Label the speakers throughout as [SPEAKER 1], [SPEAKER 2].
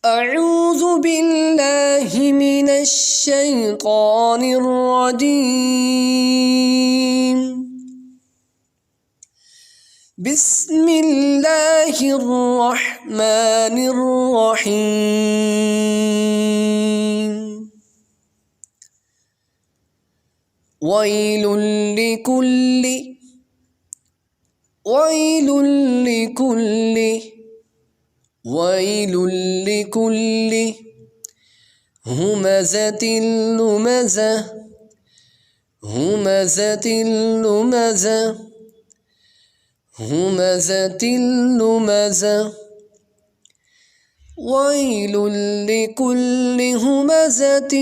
[SPEAKER 1] أعوذ بالله من الشيطان الرجيم. بسم الله الرحمن الرحيم. ويل لكل همزة لمزة. ويل لكل همزة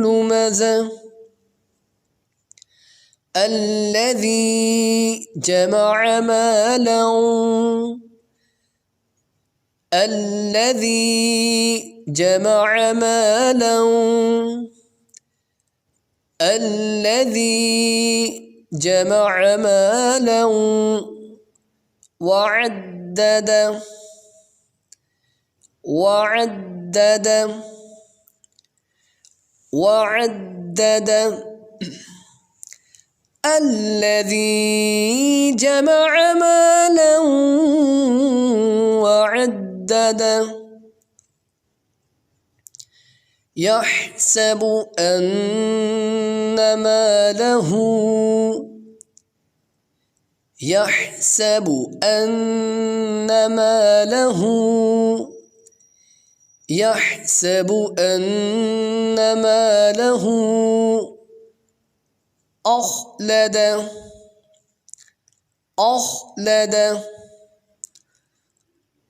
[SPEAKER 1] لمزة الذي جمع مالا وعدده. الذي جمع مالا وعدده يحسب أن ماله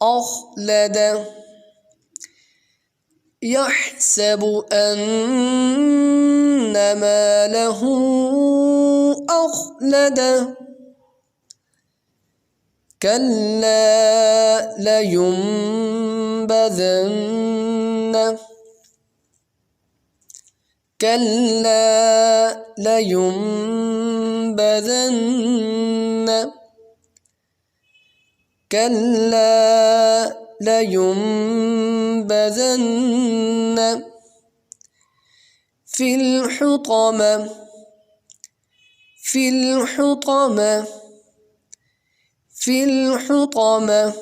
[SPEAKER 1] أخلده. يحسب أن ماله أخلده. كلا لينبذن في الحطمة.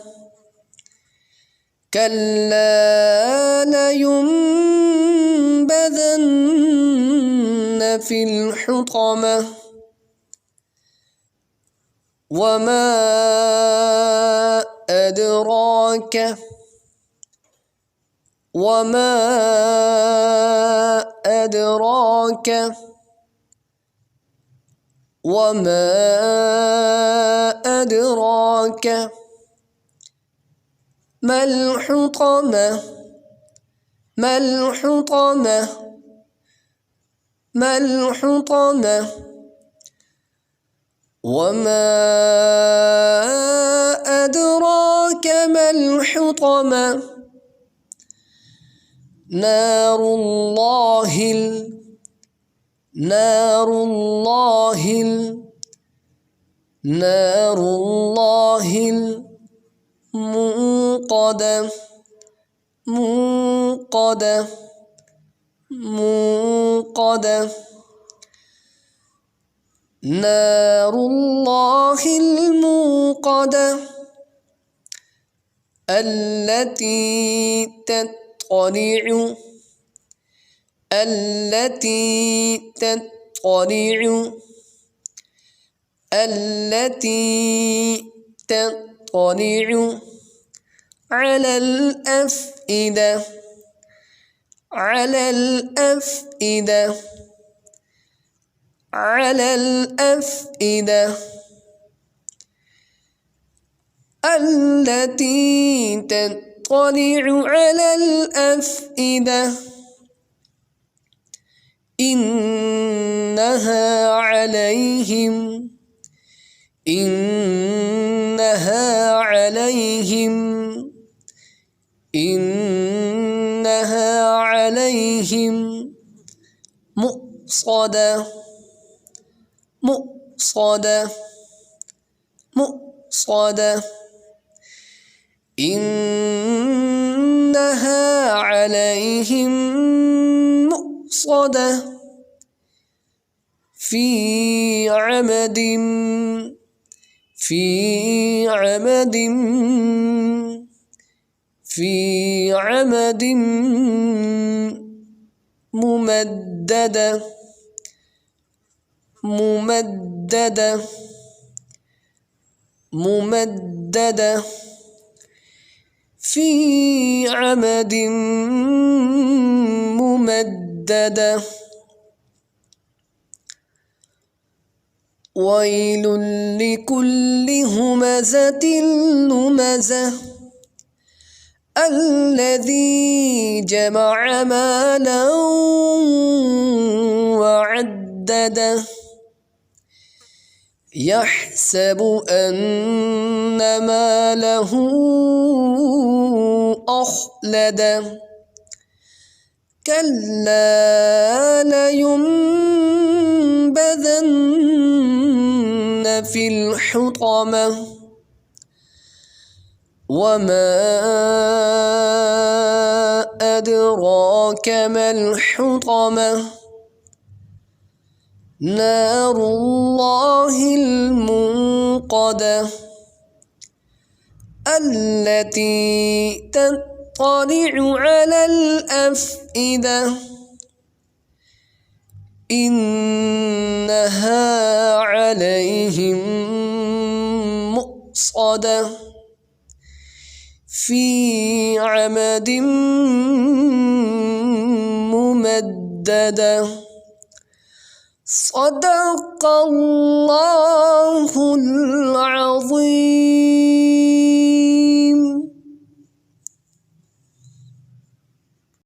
[SPEAKER 1] كلا لينبذن في الحطمة. وما أدراك ما الحطمة. وما أدراك ما الحطمة. نار الله الموقدة. نار الله الموقدة التي تطلع على الأفئدة. إنها عليهم مؤصدة. إنها عليهم مؤصدة في عمد ممددة في عمد ممددة. ويل لكل همزة لمزة الذي جمع مالا وعدده يحسب أن ماله أخلده كلا لينبذن في الحطمة وما أدراك ما الحطمة نار الله الموقدة التي تطلع على الأفئدة إنها عليهم مؤصدة في عمد ممددة. صدق الله العظيم.